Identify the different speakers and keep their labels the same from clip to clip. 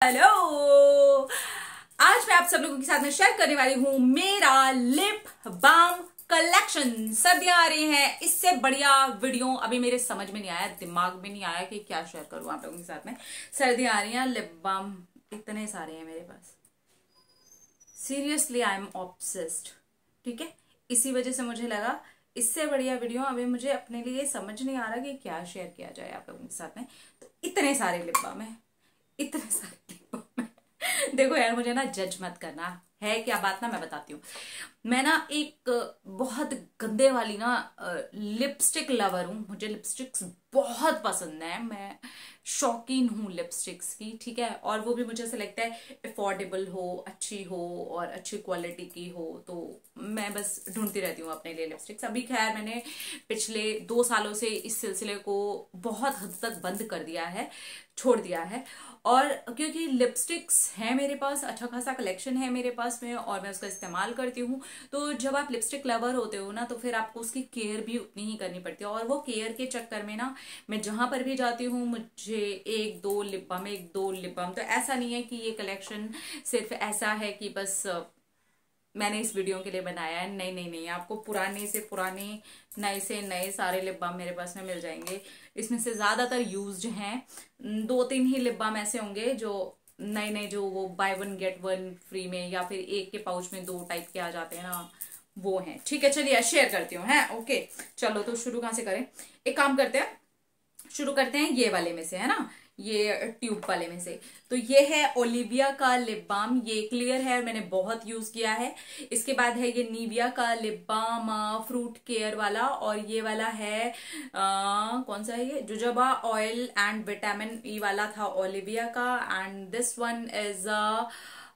Speaker 1: Hello. आज मैं आप सब लोगों के साथ में शेयर करने वाली हूँ मेरा लिप बाम कलेक्शन। सर्दियां आ रही हैं, इससे बढ़िया वीडियो अभी मेरे समझ में नहीं आया, दिमाग में नहीं आया कि क्या शेयर करूं आप लोगों के साथ में। सर्दियां आ रही हैं, लिप बाम इतने सारे हैं मेरे पास, सीरियसली आई एम ऑब्सेस्ड। ठीक है, इसी वजह से मुझे लगा इससे बढ़िया वीडियो अभी मुझे अपने लिए समझ नहीं आ रहा कि क्या शेयर किया जाए आप लोगों के साथ में। तो इतने सारे लिप बाम है, इतने सारे लिप बाम है। देखो यार, मुझे ना जज मत करना, है क्या बात ना मैं बताती हूँ। मैं ना एक बहुत गंदे वाली ना लिपस्टिक लवर हूँ, मुझे लिपस्टिक्स बहुत पसंद है, मैं शौकीन हूँ लिपस्टिक्स की। ठीक है, और वो भी मुझे ऐसा लगता है अफोर्डेबल हो, अच्छी हो और अच्छी क्वालिटी की हो, तो मैं बस ढूंढती रहती हूँ अपने लिए लिपस्टिक्स। अभी खैर मैंने पिछले 2 सालों से इस सिलसिले को बहुत हद तक बंद कर दिया है, छोड़ दिया है। और क्योंकि लिपस्टिक्स है मेरे पास, अच्छा खासा कलेक्शन है मेरे पास में और मैं उसका इस्तेमाल करती हूँ, तो जब आप लिपस्टिक लवर होते हो ना तो फिर आपको उसकी केयर भी उतनी ही करनी पड़ती है। और वो केयर के चक्कर में ना मैं जहां पर भी जाती हूँ मुझे 1-2 लिप बाम, 1-2 लिप बाम। तो ऐसा नहीं है कि ये कलेक्शन सिर्फ ऐसा है कि बस मैंने इस वीडियो के लिए बनाया है, नहीं नहीं नहीं, आपको पुराने से पुराने, नए से नए सारे लिप बाम मेरे पास में मिल जाएंगे। इसमें से ज्यादातर यूज्ड हैं, 2-3 ही लिप बाम ऐसे होंगे जो नए नए, जो वो बाय 1 गेट 1 फ्री में या फिर एक के पाउच में 2 टाइप के आ जाते हैं ना, वो हैं। ठीक है, चलिए शेयर करती हूँ, है ओके। चलो तो शुरू कहाँ से करें, एक काम करते हैं, शुरू करते हैं ये वाले में से, है ना, ये ट्यूब वाले में से। तो ये है ओलिविया का लिप बाम, ये क्लियर है और मैंने बहुत यूज किया है। इसके बाद है ये निविया का लिप बाम फ्रूट केयर वाला, और ये वाला है कौन सा है, ये jojoba oil and vitamin E वाला था ओलिविया का। And this one is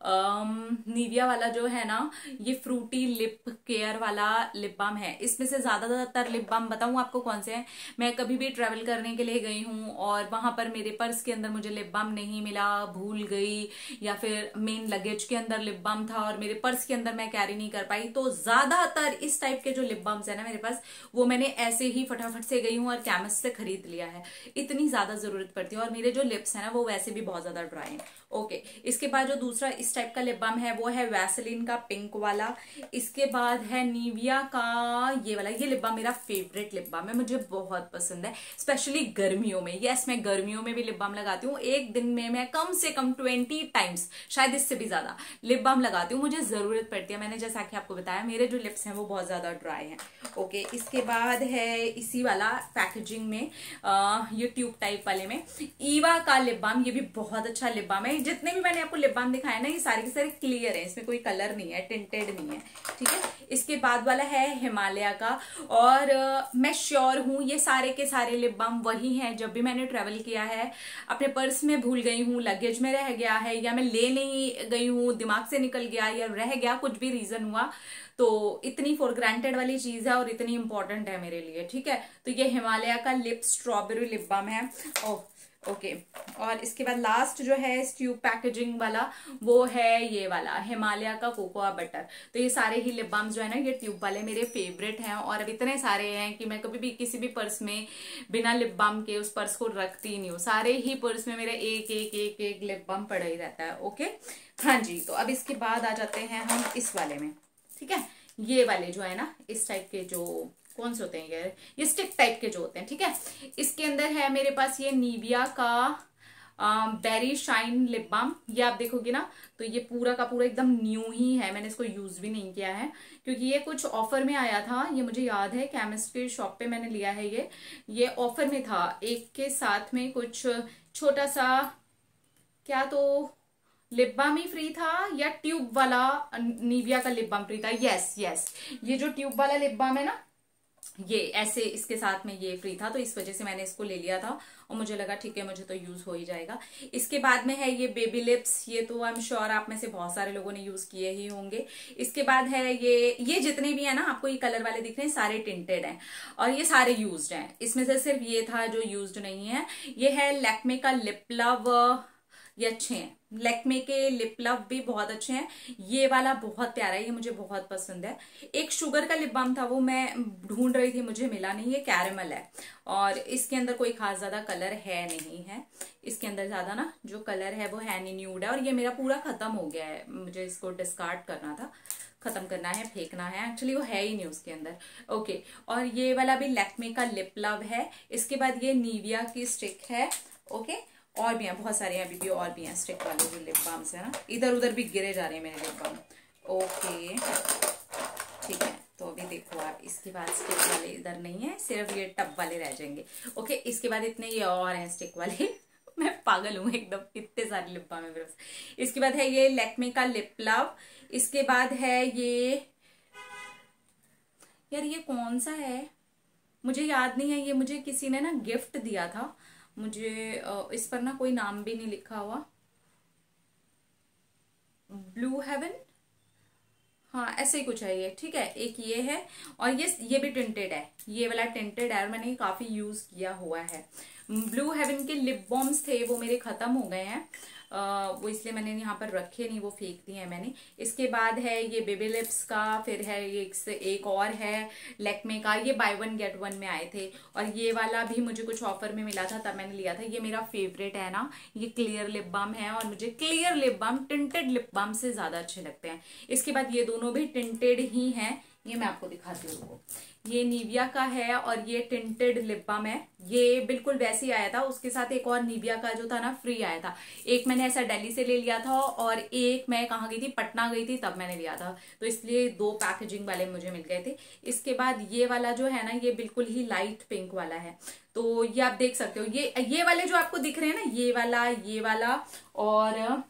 Speaker 1: Nivea वाला जो है ना, ये फ्रूटी लिप केयर वाला लिप बाम है। इसमें से ज्यादातर लिप बाम बताऊं आपको कौन से हैं, मैं कभी भी ट्रेवल करने के लिए गई हूं और वहां पर मेरे पर्स के अंदर मुझे लिप बाम नहीं मिला, भूल गई, या फिर मेन लगेज के अंदर लिप बाम था और मेरे पर्स के अंदर मैं कैरी नहीं कर पाई, तो ज्यादातर इस टाइप के जो लिप बाम्स है ना मेरे पास, वो मैंने ऐसे ही फटाफट से गई हूँ और केमिस्ट से खरीद लिया है। इतनी ज्यादा जरूरत पड़ती है और मेरे जो लिप्स है ना वो वैसे भी बहुत ज्यादा ड्राई है। ओके, इसके बाद जो दूसरा इस टाइप का लिप बाम है वो है वैसलीन का पिंक वाला। इसके बाद है निविया का ये वाला, ये लिप बाम मेरा फेवरेट लिप बाम है, मुझे बहुत पसंद है, स्पेशली गर्मियों में। यस, मैं गर्मियों में भी लिप बाम लगाती हूँ, एक दिन में मैं कम से कम 20 टाइम्स, शायद इससे भी ज्यादा लिप बाम लगाती हूँ, मुझे जरूरत पड़ती है। मैंने जैसा कि आपको बताया मेरे जो लिप्स हैं वो बहुत ज्यादा ड्राई हैं। ओके, इसके बाद है इसी वाला पैकेजिंग में ये ट्यूब टाइप वाले में ईवा का लिप बाम, ये भी बहुत अच्छा लिप बाम है। जितने भी मैंने आपको लिप बाम दिखाए ना ये सारे के सारे क्लियर है, इसमें कोई कलर नहीं है, टिंटेड नहीं है। ठीक है, इसके बाद वाला है हिमालय का, और मैं श्योर हूं ये सारे के सारे लिप बाम वही हैं जब भी मैंने ट्रेवल किया है, अपने पर्स में भूल गई हूँ, लगेज में रह गया है, या मैं ले नहीं गई हूँ, दिमाग से निकल गया या रह गया, कुछ भी रीजन हुआ, तो इतनी फॉर ग्रांटेड वाली चीज है और इतनी इंपॉर्टेंट है मेरे लिए। ठीक है, तो ये हिमालय का लिप स्ट्रॉबेरी लिप बाम है। ओके, और इसके बाद लास्ट जो है इस ट्यूब पैकेजिंग वाला वो है ये वाला हिमालय का कोकोआ बटर। तो ये सारे ही लिप बाम्स जो है ना ये ट्यूब वाले मेरे फेवरेट हैं, और अब इतने सारे हैं कि मैं कभी भी किसी भी पर्स में बिना लिप बाम के उस पर्स को रखती नहीं हूँ, सारे ही पर्स में मेरे एक एक एक एक लिप बाम पड़ा ही रहता है। ओके, हाँ जी, तो अब इसके बाद आ जाते हैं हम इस वाले में। ठीक है, ये वाले जो है ना इस टाइप के, जो कौन से होते हैं यार, ये स्टिक टाइप के जो होते हैं। ठीक है, इसके अंदर है मेरे पास ये निविया का बेरी शाइन लिप बाम। ये आप देखोगे ना तो ये पूरा का पूरा एकदम न्यू ही है, मैंने इसको यूज भी नहीं किया है क्योंकि ये कुछ ऑफर में आया था, ये मुझे याद है केमिस्ट के शॉप पे मैंने लिया है। ये ऑफर में था, एक के साथ में कुछ छोटा सा क्या तो लिप बाम ही फ्री था या ट्यूब वाला निविया का लिप बाम फ्री था। यस यस, ये जो ट्यूब वाला लिप बाम है ना ये ऐसे इसके साथ में ये फ्री था, तो इस वजह से मैंने इसको ले लिया था और मुझे लगा ठीक है मुझे तो यूज हो ही जाएगा। इसके बाद में है ये बेबी लिप्स, ये तो आई एम श्योर आप में से बहुत सारे लोगों ने यूज किए ही होंगे। इसके बाद है ये जितने भी है ना आपको ये कलर वाले दिख रहे हैं सारे टिंटेड हैं और ये सारे यूज्ड हैं, इसमें से सिर्फ ये था जो यूज्ड नहीं है। ये है लैक्मे का लिप लव ये अच्छे हैं। लैक्मे के लिप लव भी बहुत अच्छे हैं। ये वाला बहुत प्यारा है, ये मुझे बहुत पसंद है। एक शुगर का लिप बाम था, वो मैं ढूंढ रही थी, मुझे मिला नहीं। ये कैरेमल है और इसके अंदर कोई खास ज्यादा कलर है नहीं है। इसके अंदर ज्यादा ना जो कलर है वो है नहीं, न्यूड है। और ये मेरा पूरा खत्म हो गया है, मुझे इसको डिस्कार्ड करना था, खत्म करना है, फेंकना है। एक्चुअली वो है ही नहीं उसके अंदर। ओके, और ये वाला भी लैक्मे का लिप लव है। इसके बाद ये निविया की स्टिक है। ओके, और भी हैं बहुत सारे हैं, अभी भी और भी हैं स्टिक वाले जो लिप बाम्स है ना। इधर उधर भी गिरे जा रहे हैं मेरे लिप बाम। ओके ठीक है, तो अभी देखो आप, इसके बाद स्टिक वाले इधर नहीं है, सिर्फ ये टब वाले रह जाएंगे। ओके, इसके बाद इतने ये और हैं स्टिक वाले मैं पागल हूं एकदम, इतने सारे लिप बाम है मेरे पास। इसके बाद है ये लैक्मे का लिप लव। इसके बाद है ये, यार ये कौन सा है मुझे याद नहीं है। ये मुझे किसी ने ना गिफ्ट दिया था, मुझे इस पर ना कोई नाम भी नहीं लिखा हुआ। ब्लू हेवन, हाँ ऐसे ही कुछ है ये। ठीक है, एक ये है और ये भी टिंटेड है, ये वाला टिंटेड है और मैंने काफी यूज किया हुआ है। ब्लू हेवन के लिप बॉम्स थे, वो मेरे खत्म हो गए हैं, वो इसलिए मैंने यहाँ पर रखे नहीं, वो फेंक दिए हैं मैंने। इसके बाद है ये बेबी लिप्स का, फिर है ये एक और है लैक्मे का, ये बाय वन गेट वन में आए थे। और ये वाला भी मुझे कुछ ऑफर में मिला था, तब मैंने लिया था। ये मेरा फेवरेट है ना, ये क्लियर लिप बाम है और मुझे clear lip balm tinted lip balm से ज्यादा अच्छे लगते हैं। इसके बाद ये दोनों भी टिंटेड ही हैं, ये मैं आपको दिखाती हूँ। ये निविया का है और ये टिंटेड लिप बाम है। ये बिल्कुल वैसे ही आया था, उसके साथ एक और निविया का जो था ना फ्री आया था। एक मैंने ऐसा दिल्ली से ले लिया था और एक मैं कहाँ गई थी, पटना गई थी, तब मैंने लिया था। तो इसलिए दो पैकेजिंग वाले मुझे मिल गए थे। इसके बाद ये वाला जो है ना, ये बिल्कुल ही लाइट पिंक वाला है। तो ये आप देख सकते हो, ये वाले जो आपको दिख रहे हैं ना, ये वाला और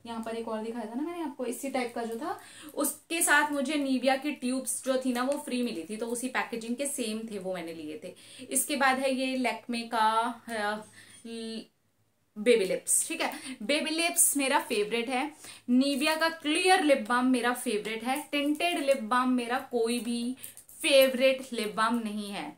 Speaker 1: यहाँ पर एक और दिखाया था ना मैंने आपको, इसी टाइप का जो था, उसके साथ मुझे निविया की ट्यूब्स जो थी ना वो फ्री मिली थी, तो उसी पैकेजिंग के सेम थे, वो मैंने लिए थे। इसके बाद है ये लैक्मे का बेबी लिप्स। ठीक है, बेबी लिप्स मेरा फेवरेट है। निविया का क्लियर लिप बाम मेरा फेवरेट है। टिंटेड लिप बाम मेरा कोई भी फेवरेट लिप बाम नहीं है।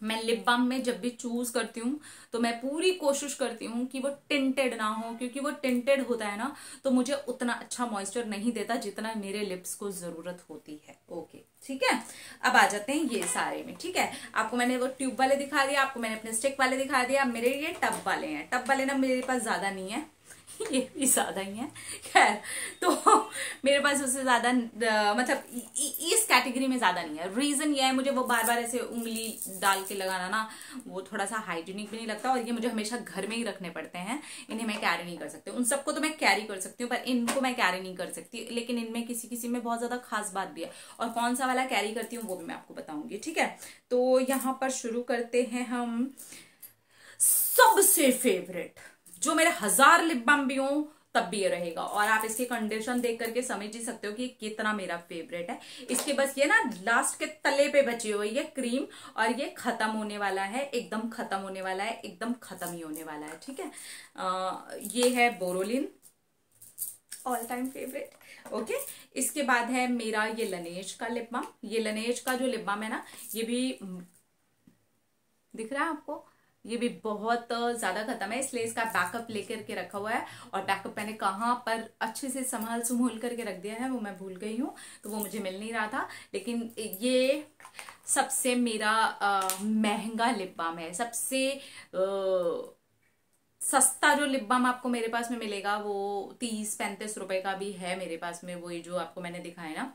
Speaker 1: मैं लिप बाम में जब भी चूज करती हूँ तो मैं पूरी कोशिश करती हूँ कि वो टिंटेड ना हो, क्योंकि वो टिंटेड होता है ना तो मुझे उतना अच्छा मॉइस्चर नहीं देता जितना मेरे लिप्स को जरूरत होती है। ओके ठीक है, अब आ जाते हैं ये सारे में। ठीक है, आपको मैंने वो ट्यूब वाले दिखा दिया, आपको मैंने अपने स्टिक वाले दिखा दिया, अब मेरे ये टब वाले हैं। टब वाले ना मेरे पास ज्यादा नहीं है, ये भी ज्यादा ही है। खैर, तो मेरे पास उससे ज्यादा मतलब इस कैटेगरी में ज्यादा नहीं है। रीजन ये है, मुझे वो बार बार ऐसे उंगली डाल के लगाना ना, वो थोड़ा सा हाइजीनिक भी नहीं लगता, और ये मुझे हमेशा घर में ही रखने पड़ते हैं, इन्हें मैं कैरी नहीं कर सकती। उन सबको तो मैं कैरी कर सकती हूँ, पर इनको मैं कैरी नहीं कर सकती। लेकिन इनमें किसी किसी में बहुत ज्यादा खास बात भी है, और कौन सा वाला कैरी करती हूँ वो भी मैं आपको बताऊंगी। ठीक है, तो यहाँ पर शुरू करते हैं हम सबसे फेवरेट, जो मेरे 1000 लिप बाम भी हो तब भी ये रहेगा, और आप इसकी कंडीशन देख करके समझ ही सकते हो कि कितना मेरा फेवरेट है। इसके बस ये ना लास्ट के तले पे बची हुई है क्रीम, और ये खत्म होने वाला है, एकदम खत्म होने वाला है, एकदम खत्म ही होने वाला है। ठीक है, ये है Boroline, all time favourite. Okay, इसके बाद है मेरा ये लनेज का लिप बाम। ये लनेज का जो लिप बाम है ना, ये भी दिख रहा है आपको, ये भी बहुत ज्यादा खत्म है, इसलिए इसका बैकअप लेकर के रखा हुआ है। और बैकअप मैंने कहाँ पर अच्छे से संभाल करके रख दिया है वो मैं भूल गई हूँ, तो वो मुझे मिल नहीं रहा था। लेकिन ये सबसे मेरा महंगा लिप बाम है। सबसे सस्ता जो लिप बाम आपको मेरे पास में मिलेगा वो 30-35 रुपए का भी है मेरे पास में, वही जो आपको मैंने दिखाया ना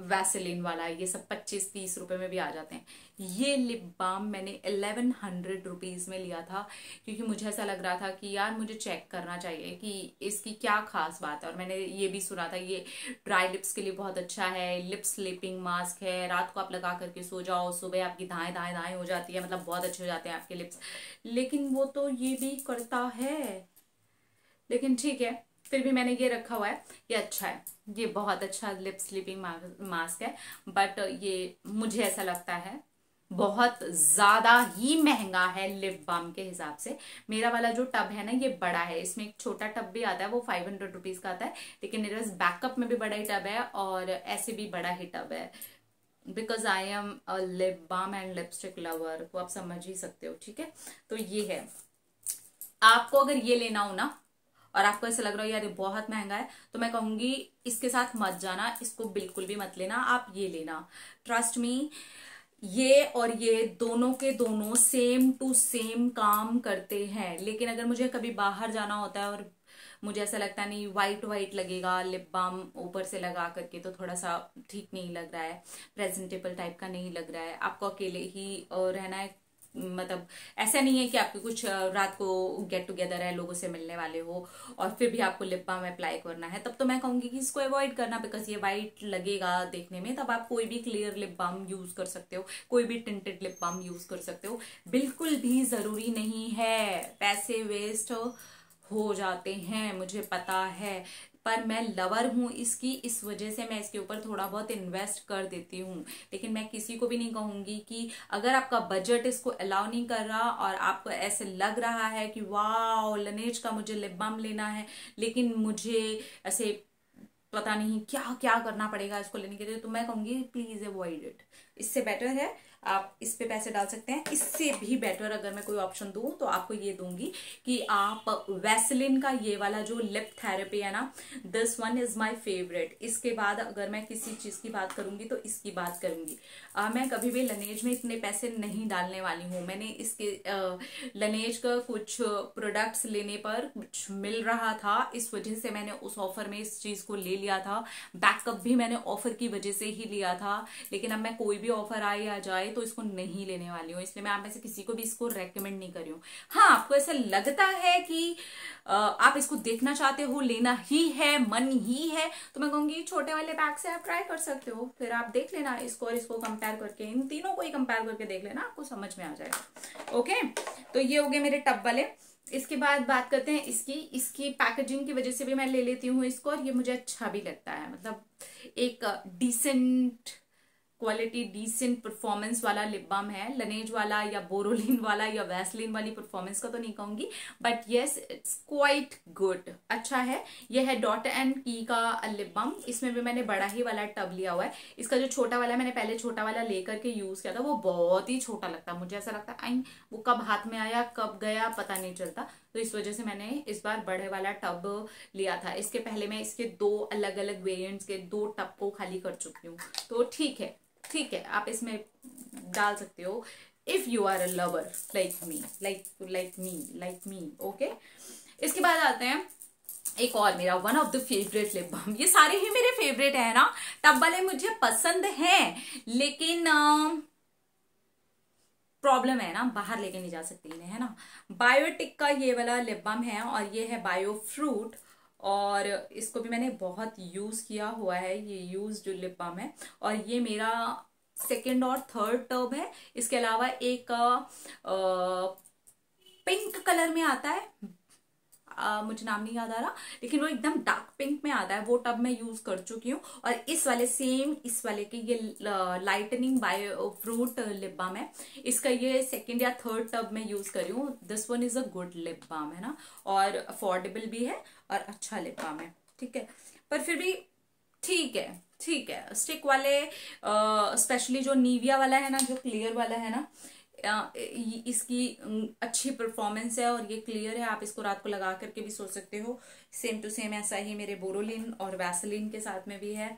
Speaker 1: वैसेलिन वाला, ये सब 25-30 रुपए में भी आ जाते हैं। ये लिप बाम मैंने 1100 रुपीज में लिया था, क्योंकि मुझे ऐसा लग रहा था कि यार मुझे चेक करना चाहिए कि इसकी क्या खास बात है। और मैंने ये भी सुना था ये ड्राई लिप्स के लिए बहुत अच्छा है, लिप स्लीपिंग मास्क है, रात को आप लगा करके सो जाओ, सुबह आपकी दाएं दाएं दाएं हो जाती है, मतलब बहुत अच्छे हो जाते हैं आपके लिप्स। लेकिन वो तो ये भी करता है, लेकिन ठीक है, फिर भी मैंने ये रखा हुआ है, ये अच्छा है, ये बहुत अच्छा लिप स्लीपिंग मास्क है। बट ये मुझे ऐसा लगता है बहुत ज्यादा ही महंगा है लिप बाम के हिसाब से। मेरा वाला जो टब है ना ये बड़ा है, इसमें एक छोटा टब भी आता है, वो 500 रुपीज का आता है, लेकिन मेरे पास बैकअप में भी बड़ा ही टब है और ऐसे भी बड़ा ही टब है, because I am a lip balm and lipstick lover, तो आप समझ ही सकते हो। ठीक है, तो ये है। आपको अगर ये लेना हो ना और आपको ऐसा लग रहा है यार ये बहुत महंगा है, तो मैं कहूंगी इसके साथ मत जाना, इसको बिल्कुल भी मत लेना, आप ये लेना। ट्रस्ट मी, ये और ये दोनों के दोनों सेम टू सेम काम करते हैं। लेकिन अगर मुझे कभी बाहर जाना होता है और मुझे ऐसा लगता नहीं वाइट वाइट लगेगा लिप बाम ऊपर से लगा करके, तो थोड़ा सा ठीक नहीं लग रहा है, प्रेजेंटेबल टाइप का नहीं लग रहा है, आपको अकेले ही रहना है, मतलब ऐसा नहीं है कि आपके कुछ रात को गेट टुगेदर है, लोगों से मिलने वाले हो और फिर भी आपको लिप बाम अप्लाई करना है, तब तो मैं कहूंगी कि इसको अवॉइड करना, बिकॉज ये वाइट लगेगा देखने में। तब आप कोई भी क्लियर लिप बाम यूज कर सकते हो, कोई भी टिंटेड लिप बाम यूज कर सकते हो, बिल्कुल भी जरूरी नहीं है। पैसे वेस्ट हो जाते हैं, मुझे पता है, पर मैं लवर हूं इसकी, इस वजह से मैं इसके ऊपर थोड़ा बहुत इन्वेस्ट कर देती हूँ। लेकिन मैं किसी को भी नहीं कहूंगी कि अगर आपका बजट इसको अलाउ नहीं कर रहा और आपको ऐसे लग रहा है कि वाह लनेज का मुझे लिप बाम लेना है, लेकिन मुझे ऐसे पता नहीं क्या क्या करना पड़ेगा इसको लेने के लिए, तो मैं कहूंगी प्लीज अवॉइड इट। इससे बेटर है आप इस पे पैसे डाल सकते हैं। इससे भी बेटर अगर मैं कोई ऑप्शन दूं तो आपको ये दूंगी कि आप वैसलिन का ये वाला जो लिप थेरेपी है ना, this one is my favourite. इसके बाद अगर मैं किसी चीज की बात करूंगी तो इसकी बात करूंगी। मैं कभी भी लनेज में इतने पैसे नहीं डालने वाली हूँ। मैंने इसके लनेज का कुछ प्रोडक्ट्स लेने पर कुछ मिल रहा था, इस वजह से मैंने उस ऑफर में इस चीज को ले लिया था। बैकअप भी मैंने ऑफर की वजह से ही लिया था, लेकिन अब मैं कोई भी ऑफर आए या जाए तो इसको नहीं लेने वाली हूँ, इसलिए मैं आप में से किसी को भी इसको रेकमेंड नहीं कर रही हूँ। हाँ, आपको ऐसा लगता है कि आप इसको देखना चाहते हो, लेना ही है, मन ही है, तो मैं कहूंगी छोटे वाले पैक से आप ट्राई कर सकते हो। फिर आप देख लेना इसको और इसको कंपेयर करके, इन तीनों को ही कंपेयर करके देख लेना, आपको समझ में आ जाएगा। ओके, तो ये हो गए मेरे टब वाले। इसके बाद बात करते हैं इसकी पैकेजिंग की वजह से भी मैं ले लेती हूँ इसको, और ये मुझे अच्छा भी लगता है, मतलब एक डिसेंट क्वालिटी, डिसेंट परफॉर्मेंस वाला लिप बाम है। लनेज वाला या बोरोलिन वाला या वैसलिन वाली परफॉर्मेंस का तो नहीं कहूंगी, but yes it's quite good, अच्छा है। यह है डॉट एंड की का लिप बाम। इसमें भी मैंने बड़ा ही वाला टब लिया हुआ है। इसका जो छोटा वाला मैंने पहले छोटा वाला लेकर के यूज किया था, वो बहुत ही छोटा लगता है, मुझे ऐसा लगता है आई वो कब हाथ में आया कब गया पता नहीं चलता, तो इस वजह से मैंने इस बार बड़े वाला टब लिया था। इसके पहले मैं इसके 2 अलग अलग वेरिएंट्स के 2 टब को खाली कर चुकी हूँ, तो ठीक है आप इसमें डाल सकते हो if you are a lover like me okay. इसके बाद आते हैं एक और मेरा one of the favourite lip balm. ये सारे ही मेरे फेवरेट है ना, टब वाले मुझे पसंद हैं, लेकिन प्रॉब्लम है ना, बाहर लेके नहीं जा सकती इन्हें, है ना। बायोटिक का ये वाला लिप बाम है और ये है बायो फ्रूट, और इसको भी मैंने बहुत यूज किया हुआ है, ये यूज जो लिप बाम है, और ये मेरा सेकंड और थर्ड टब है। इसके अलावा एक पिंक कलर में आता है, मुझे नाम नहीं याद आ रहा, लेकिन वो एकदम डार्क पिंक में आता है, वो टब मैं यूज कर चुकी हूँ। और इस वाले के ये lightening bio fruit lip balm है, इसका ये सेकंड या थर्ड टब में यूज कर रही हूँ। This one is a good lip balm, है ना, और अफोर्डेबल भी है और अच्छा लिप बाम है, ठीक है। पर फिर भी ठीक है स्टिक वाले, स्पेशली जो नीविया वाला है ना, जो क्लियर वाला है ना, इसकी अच्छी परफॉर्मेंस है और ये क्लियर है, आप इसको रात को लगा करके भी सो सकते हो। सेम टू सेम ऐसा ही मेरे बोरोलिन और वैसलिन के साथ में भी है,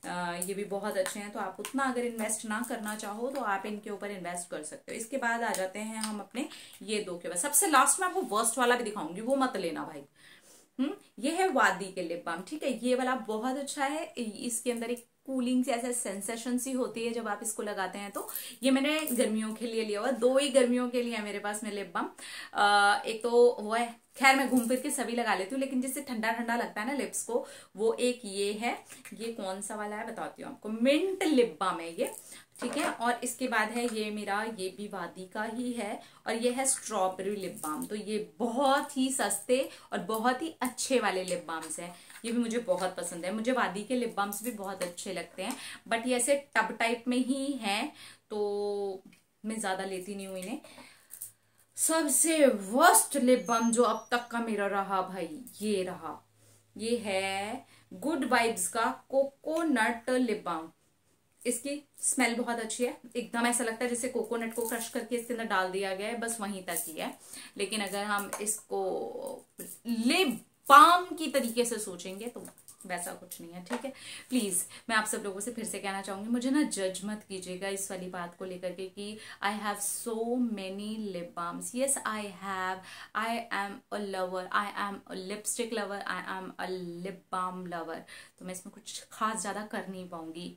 Speaker 1: ये भी बहुत अच्छे हैं। तो आप उतना अगर इन्वेस्ट ना करना चाहो तो आप इनके ऊपर इन्वेस्ट कर सकते हो। इसके बाद आ जाते हैं हम अपने ये 2 के बाद। सबसे लास्ट में आपको वर्स्ट वाला भी दिखाऊंगी, वो मत लेना भाई। ये है वादी के लिप बाम, ठीक है। ये वाला बहुत अच्छा है, इसके अंदर एक कूलिंग से ऐसा सेंसेशन सी होती है जब आप इसको लगाते हैं। तो ये मैंने गर्मियों के लिए लिया हुआ, 2 ही गर्मियों के लिए है मेरे पास में लिप बाम। एक तो वो है, खैर मैं घूम फिर के सभी लगा लेती हूँ, लेकिन जिससे ठंडा ठंडा लगता है ना लिप्स को, वो एक ये है। ये कौन सा वाला है बताती हूँ आपको, मिंट लिप बाम है ये, ठीक है। और इसके बाद है ये मेरा, ये भी वादी का ही है, और ये है स्ट्रॉबेरी लिप बाम। तो ये बहुत ही सस्ते और बहुत ही अच्छे वाले लिप बाम्स हैं, ये भी मुझे बहुत पसंद है। मुझे वादी के लिप बाम्स भी बहुत अच्छे लगते हैं, बट ये ऐसे टब टाइप में ही हैं, तो मैं ज्यादा लेती नहीं हूँ इन्हें। सबसे वर्स्ट लिप बाम जो अब तक का मेरा रहा भाई, ये रहा, ये है गुड वाइब्स का कोकोनट लिप बाम। इसकी स्मेल बहुत अच्छी है, एकदम ऐसा लगता है जैसे कोकोनट को क्रश करके इसके अंदर डाल दिया गया है, बस वहीं तक ही है। लेकिन अगर हम इसको लिप बाम की तरीके से सोचेंगे तो वैसा कुछ नहीं है, ठीक है। प्लीज मैं आप सब लोगों से फिर से कहना चाहूंगी, मुझे ना जज मत कीजिएगा इस वाली बात को लेकर के कि I have so many lip balms. Yes I have, I am a lover, I am a lipstick lover, I am a lip balm lover. तो मैं इसमें कुछ खास ज्यादा कर नहीं पाऊंगी,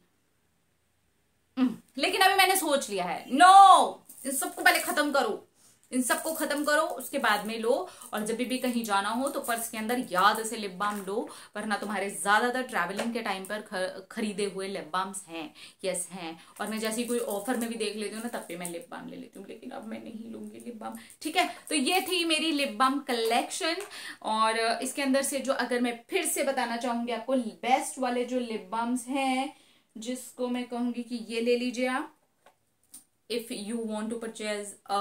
Speaker 1: लेकिन अभी मैंने सोच लिया है, नो, इन सबको पहले खत्म करो, इन सबको खत्म करो, उसके बाद में लो। और जब भी कहीं जाना हो तो पर्स के अंदर याद से लिप बाम लो, वरना तुम्हारे ज्यादातर ट्रैवलिंग के टाइम पर खरीदे हुए लिप बाम्स हैं। यस हैं। और मैं जैसे कोई ऑफर में भी देख लेती हूँ ना, तब भी मैं लिप बाम ले लेती हूँ, लेकिन अब मैं नहीं लूंगी लिप बाम, ठीक है। तो ये थी मेरी लिप बाम कलेक्शन। और इसके अंदर से जो, अगर मैं फिर से बताना चाहूंगी आपको, बेस्ट वाले जो लिप बाम्स हैं, जिसको मैं कहूंगी कि ये ले लीजिए आप, if you want to purchase a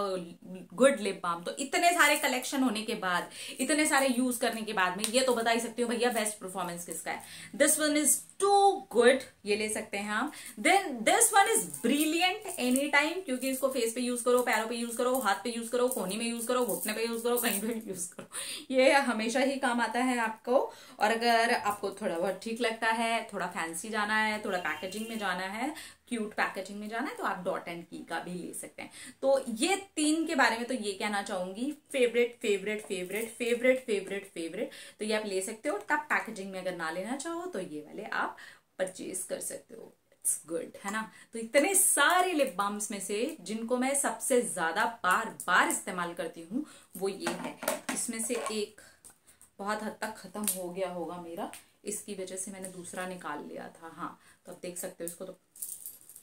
Speaker 1: good lip balm. तो इतने सारे कलेक्शन होने के बाद, इतने सारे यूज करने के बाद में ये तो बता ही सकती हूँ भैया बेस्ट परफॉर्मेंस किसका है। This one is too good, ये ले सकते हैं आप। Then this one is brilliant any time, क्योंकि इसको फेस पे यूज करो, पैरों पे यूज करो, हाथ पे यूज करो, कोहनी में यूज करो, घुटने पे यूज करो, कहीं पे भी यूज करो, ये हमेशा ही काम आता है आपको। और अगर आपको थोड़ा बहुत ठीक लगता है, थोड़ा फैंसी जाना है, थोड़ा पैकेजिंग में जाना है, क्यूट पैकेजिंग में जाना है, तो आप डॉट एंड की का भी ले सकते हैं। तो ये 3 के बारे में तो ये कहना चाहूंगी, favourite favourite favourite favourite favourite favourite, तो ये आप ले सकते हो। तब पैकेजिंग में अगर ना लेना चाहो तो ये वाले आप परचेज कर सकते हो, इट्स गुड, है ना। तो इतने सारे लिप बाम्स में से जिनको मैं सबसे ज्यादा बार बार इस्तेमाल करती हूँ वो ये है। इसमें से एक बहुत हद तक खत्म हो गया होगा मेरा, इसकी वजह से मैंने दूसरा निकाल लिया था। हाँ, तो आप देख सकते हो इसको तो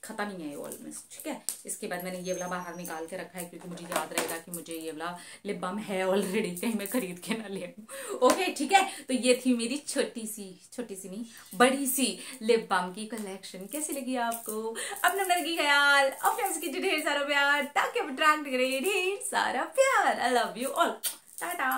Speaker 1: खत्म ही है ऑलमोस्ट, ठीक है। इसके बाद मैंने ये वाला बाहर निकाल के रखा है, क्योंकि मुझे याद रहेगा कि मुझे ये वाला लिप बाम है ऑलरेडी, कहीं मैं खरीद के ना ले आऊं। ओके, ठीक है। तो ये थी मेरी छोटी सी नहीं, बड़ी सी लिप बाम की कलेक्शन। कैसी लगी आपको? अपने अंदर की ख्याल, अपने की ढेर सारा प्यार, ताकि अट्रैक्ट करे ढेर सारा प्यार। I love you all, Tata.